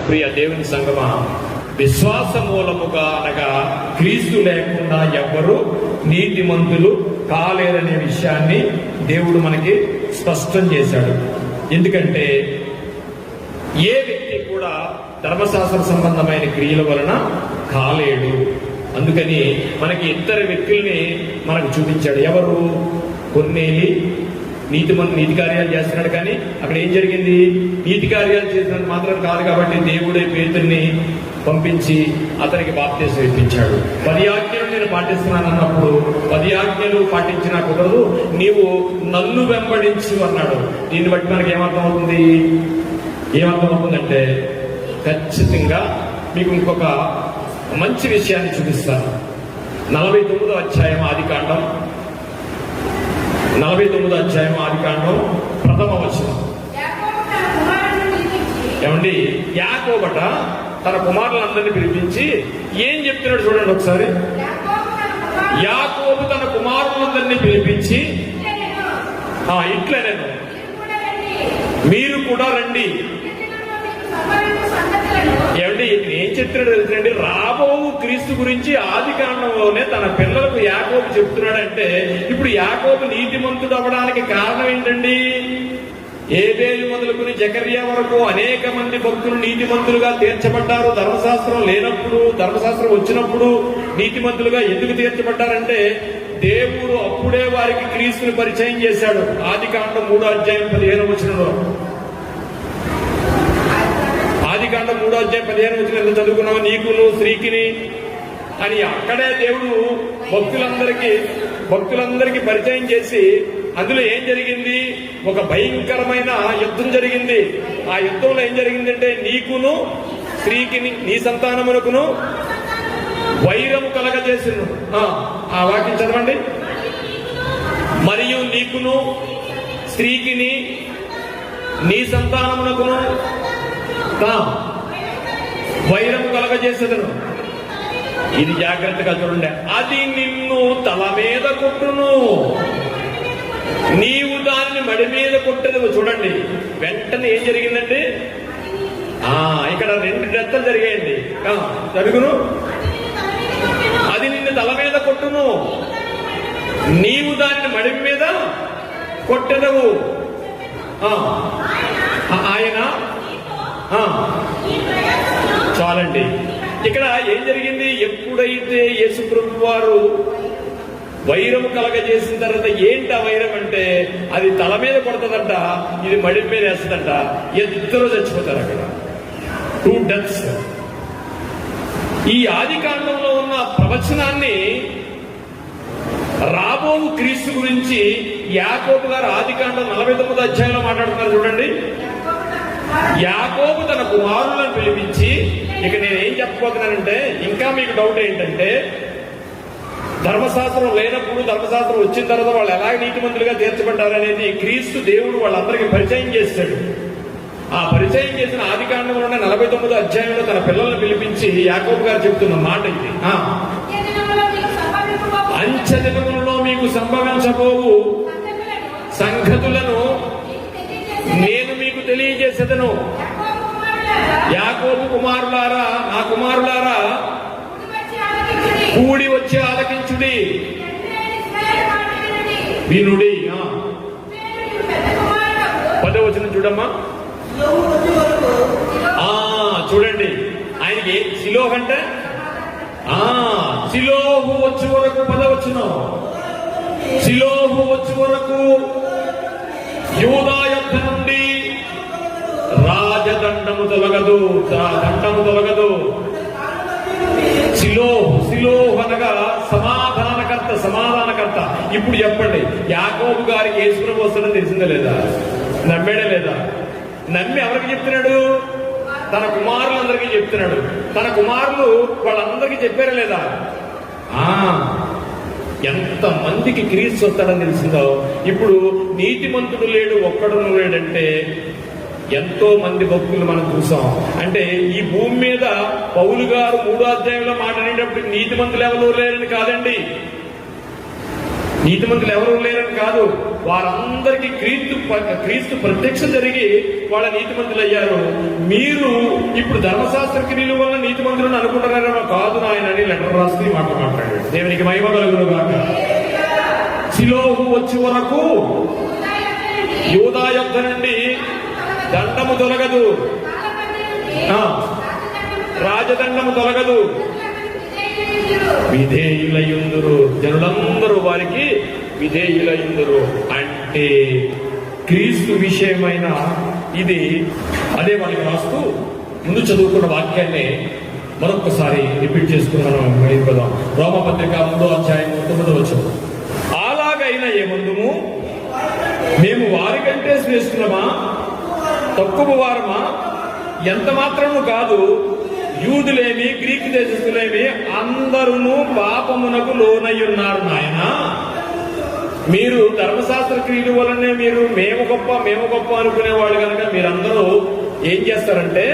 ప్రియ దేవుని సంగమా, విశ్వాస మూలముగా అనగా క్రీస్తు లేకుండా ఎవ్వరూ నీతిమంతులు కాలేరనే విషయాన్ని దేవుడు మనకి స్పష్టం చేశాడు. ఎందుకంటే ఏ వ్యక్తి కూడా ధర్మశాస్త్ర సంబంధమైన క్రియల వలన కాలేడు. అందుకని మనకి ఇద్దరు వ్యక్తుల్ని మనకు చూపించాడు. ఎవరు? కొన్నేలి నీతి కార్యాలు చేస్తున్నాడు, కానీ అక్కడ ఏం జరిగింది? నీతి కార్యాలు చేసినంత మాత్రం కాదు కాబట్టి దేవుడే పేతుర్ని పంపించి అతనికి బాప్తిసం ఇప్పించాడు. 10 ఆజ్ఞలు నేను పాటిస్తున్నాను అన్నప్పుడు 10 ఆజ్ఞలు పాటించినా కుదరదు, నీవు నన్ను వెంబడించు అన్నాడు. దీన్ని బట్టి మనకి ఏమర్థమవుతుందంటే ఖచ్చితంగా మీకు ఇంకొక మంచి విషయాన్ని చూపిస్తాను. 49వ అధ్యాయం ఆదికాండం 1వ వచనం. ఏమండి, యాకోబట తన కుమారులందరినీ పిలిపించి ఏం చెప్తున్నాడు చూడండి ఒకసారి. యాకోబు తన కుమారులందరినీ పిలిపించి ఇట్లా నేను మీరు కూడా రండి. ఏమంటే ఏం చెప్తున్నాడు తెలుసండి? రాబో క్రీస్తు గురించి ఆదికాండంలోనే తన పిల్లలకు యాకోబు చెప్తున్నాడంటే, ఇప్పుడు యాకోబు నీతిమంతుడు అవ్వడానికి కారణం ఏంటండి? ఏబేలు మొదలుకుని జకర్యా వరకు అనేక మంది భక్తులు నీతిమంతులుగా తీర్చబడ్డారు. ధర్మశాస్త్రం లేనప్పుడు, ధర్మశాస్త్రం వచ్చినప్పుడు నీతిమంతులుగా ఎందుకు తీర్చబడ్డారంటే, దేవుడు అప్పుడే వారికి క్రీస్తుని పరిచయం చేశాడు. ఆదికాండం 3వ అధ్యాయం 15వ వచనంలో. ఆదికాండం 3వ అధ్యాయం 15వ వచనం చదువుకున్నావు, నీకును స్త్రీకిని అని అక్కడే దేవుడు భక్తులందరికీ పరిచయం చేసి, అందులో ఏం జరిగింది? ఒక భయంకరమైన యుద్ధం జరిగింది. ఆ యుద్ధంలో ఏం జరిగిందంటే, నీకును స్త్రీకిని నీ సంతానమునకును వైరము కలగజేసిన. ఆ వాక్యం చదవండి. మరియు నీకును స్త్రీకిని నీ సంతానమునకును వైరము కలగజేసేదను. ఇది జాగ్రత్తగా చూడండి. అది నిన్ను తల మీద కొట్టును, నీవు దాన్ని మడి మీద కొట్టదు. చూడండి, వెంటనే ఏం జరిగిందండి? ఇక్కడ 2 డెత్తులు జరిగాయండి. జరుగును. అది నిన్ను తల మీద కొట్టును, నీవు దాన్ని మడి మీద కొట్టెదవు. ఆయన చాలండి. ఇక్కడ ఏం జరిగింది? ఎప్పుడైతే యేసు ప్రభు వారు వైరము కలగజేసిన తర్వాత ఏంటి ఆ వైరం అంటే, అది తల మీద కొడతదంట, ఇది మడి మీద వేస్తుందంట. ఇద్దరు చచ్చిపోతారు అక్కడ. 2 డెత్స్. ఈ ఆదికాండంలో ఉన్న ప్రవచనాన్ని రాబో క్రీస్తు గురించి యాకోబు గారు ఆదికాండం 49వ అధ్యాయంలో మాట్లాడుతున్నారు. చూడండి, యాకోబు తన కుమారులను పిలిపించి, ఇక నేనేం చెప్పబోతున్నానంటే, ఇంకా మీకు డౌట్ ఏంటంటే, ధర్మశాస్త్రం లేనప్పుడు, ధర్మశాస్త్రం వచ్చిన తర్వాత వాళ్ళు ఎలాగ నీతిమంతులుగా తీర్చబడ్డారనేది క్రీస్తు దేవుడు వాళ్ళందరికీ పరిచయం చేస్తాడు. ఆ పరిచయం చేసిన ఆదికాండంలోనే 49వ అధ్యాయంలో తన పిల్లలను పిలిపించి యాకోబు గారు చెప్తున్న మాట ఇది. అంచెదినములలో మీకు సంభవించబోవు సంగతులను నేను మీకు తెలియజేసేదను. యాకోబు కుమారులారా, నా కుమారులారా, కూడి వచ్చి ఆలకించుడి, వినుడి. 10వ వచనం చూడమ్మా. చూడండి, ఆయనకి శిలోహ్ అంటే శిలోహు వచ్చే వరకు 10వ వచనం. శిలోహు వచ్చే వరకు యూదా యొద్ద నుండి రాజదండము తొలగదు, దండము తొలగదు. శిలోహ్ అనగా సమాధానకర్త. ఇప్పుడు చెప్పండి, యాకోబు గారికి యేసు ప్రభు వస్తుందని తెలిసిందా లేదా? నమ్మాడా లేదా? నమ్మి ఎవరికి చెప్తున్నాడు? తన కుమారులందరికీ చెప్తున్నాడు. తన కుమారులు వాళ్ళందరికీ చెప్పారా లేదా? ఎంత మందికి క్రీస్తు వస్తాడని తెలిసిందో. ఇప్పుడు నీతిమంతుడు లేడు, ఒక్కడు లేడంటే ఎంతో మంది భక్తులు మనం చూసాం. అంటే ఈ భూమి మీద పౌలు గారు 3వ అధ్యాయంలో మాట్లాడేటప్పుడు నీతిమంతులు ఎవరు లేరని కాదండి. నీతిమంతులు ఎవరు లేరని కాదు, వారందరికీ క్రీస్తు ప్రత్యక్ష జరిగి వాళ్ళ నీతిమంతులు అయ్యారు. మీరు ఇప్పుడు ధర్మశాస్త్ర క్రియల వల్ల నీతిమంతులను అనుకుంటున్నారేమో, కాదు నాయన అని లెటర్ రాసి మాట్లాడాడు. దేవునికి మహిమ కలుగును గాక. సిలోహు వచ్చే వరకు యూదా యొద్ద నుండి దండము తొలగదు, రాజదండము తొలగదు, విధేయులయుందురు, జనులందరూ వారికి విధేయులయుందురు. అంటే క్రీస్తు విషయమైన ఇది అదే వాళ్ళకి రాస్తూ ముందు చదువుకున్న వాక్యాన్ని మరొకసారి రిపీట్ చేసుకున్నాను. వెళ్ళిపోదాం. రోమపత్రిక 3వ అధ్యాయం 9వ వచనం. అలాగైనా ఏమందుము, మేము వారికంటే శ్రేష్ఠులమా, తక్కువ వారమా? ఎంత మాత్రము కాదు, యూదులేమి గ్రీకు దేశస్తులేమి అందరూ పాపమునకు లోనై ఉన్నారు నాయన. మీరు ధర్మశాస్త్ర క్రియల వలనే మీరు మేము గొప్ప అనుకునేవాళ్ళు కనుక మీరందరూ ఏం చేస్తారంటే,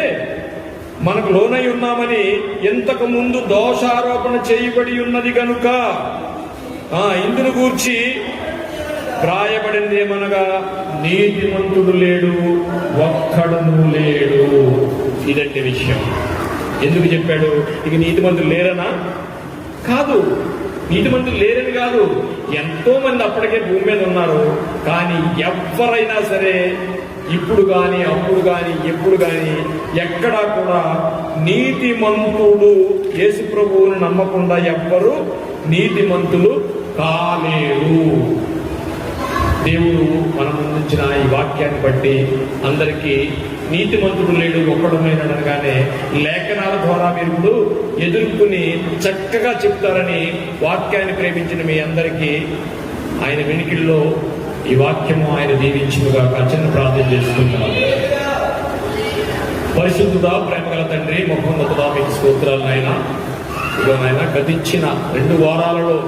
మనకు లోనై ఉన్నామని ఇంతకు ముందు దోషారోపణ చేయబడి ఉన్నది కనుక ఇందును గూర్చి వ్రాయబడింది ఏమనగా, నీతిమంతుడు లేడు, ఒక్కడును లేడు. ఇదంటే విషయం. ఎందుకు చెప్పాడు? ఇక నీతిమంతులు లేరనా? కాదు, నీతిమంతులు లేరని కాదు. ఎంతో మంది అప్పటికే భూమి మీద ఉన్నారు. కానీ ఎవరైనా సరే ఇప్పుడు గాని అప్పుడు గాని ఎప్పుడు గాని ఎక్కడా కూడా నీతిమంతుడు యేసు ప్రభువుని నమ్మకుండా ఎవ్వరు నీతిమంతులు కాలేరు. దేవుడు మనం ముందుంచిన ఈ వాక్యాన్ని బట్టి అందరికీ నీతిమంతుడు లేడు, ఒక్కడున్నాడు అనగానే లేఖనాల ద్వారా మీరు ఇప్పుడు ఎదుర్కొని చక్కగా చెప్తారని వాక్యాన్ని ప్రేమించిన మీ అందరికీ ఆయన వెనికిల్లో ఈ వాక్యము ఆయన దీవించుగా చిన్న ప్రార్థన చేసుకుంటున్నాను. పరిశుద్ధుడా, ప్రేమగల తండ్రి, మహోన్నతుడా, మీకు స్తోత్రాలు నాయన. ఇదిగో నాయన, గతించిన 2 వారాలలో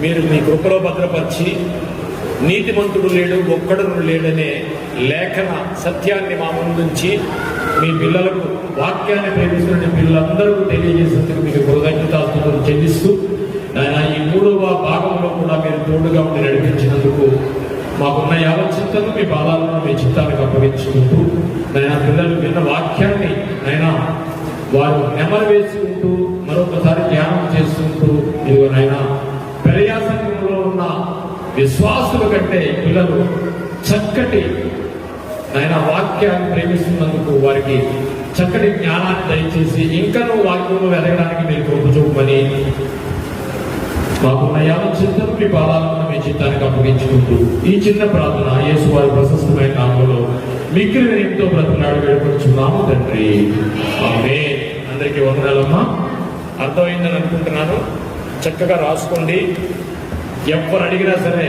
మీరు మీ కృపలో భద్రపరిచి నీతిమంతుడు లేడు, ఒక్కడును లేడనే లేఖన సత్యాన్ని మా ముందుంచి మీ పిల్లలకు వాక్యాన్ని ప్రేమిస్తున్న పిల్లలందరూ తెలియజేసేందుకు మీకు కృతజ్ఞతాస్తుతులు చెల్లిస్తూ నాయన ఈ 3వ భాగంలో కూడా మీరు తోడుగా ఉండి నడిపించినందుకు మాకున్న యావచ్చింతను మీ పాదాలను మీ చిత్తానికి అప్పగించుకుంటూ నాయన పిల్లలు విన్న వాక్యాన్ని నాయన వారు నెమరు వేసుకుంటూ మరొకసారి ధ్యానం చేసుకుంటూ ఇదిగో నాయన ప్రయాసంలో ఉన్న విశ్వాసుల కంటే పిల్లలు చక్కటి ఆయన వాక్యాన్ని ప్రేమిస్తున్నందుకు వారికి చక్కటి జ్ఞానాన్ని దయచేసి ఇంకనూ వాక్యంలో ఎదగడానికి మీరు కృప చూపమని మాకున్న యావచ్చింతను మీ పాదాలను మీ చిత్తానికి అప్పగించుకుంటూ ఈ చిన్న ప్రార్థన యేసు వారి ప్రశస్తమైన నామంలో మిక్కిలి వినయంతో బ్రతిమలాడి వేడుకొచ్చున్నాము తండ్రి, ఆమేన్. అందరికీ వందనాలమ్మా. అర్థమైందని అనుకుంటున్నాను. చక్కగా రాసుకోండి. ఎవరు అడిగినా సరే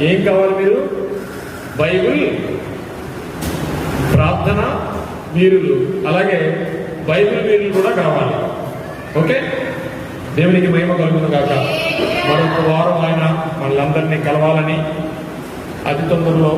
ఏం కావాలి, మీరు బైబిల్, ప్రార్థన వీరులు, అలాగే బైబిల్ వీరులు కూడా కావాలి. ఓకే, దేవునికి మహిమ కలుగును గాక. మరొక వారం ఆయన మనల్ని కలవాలని అతి తొందరలో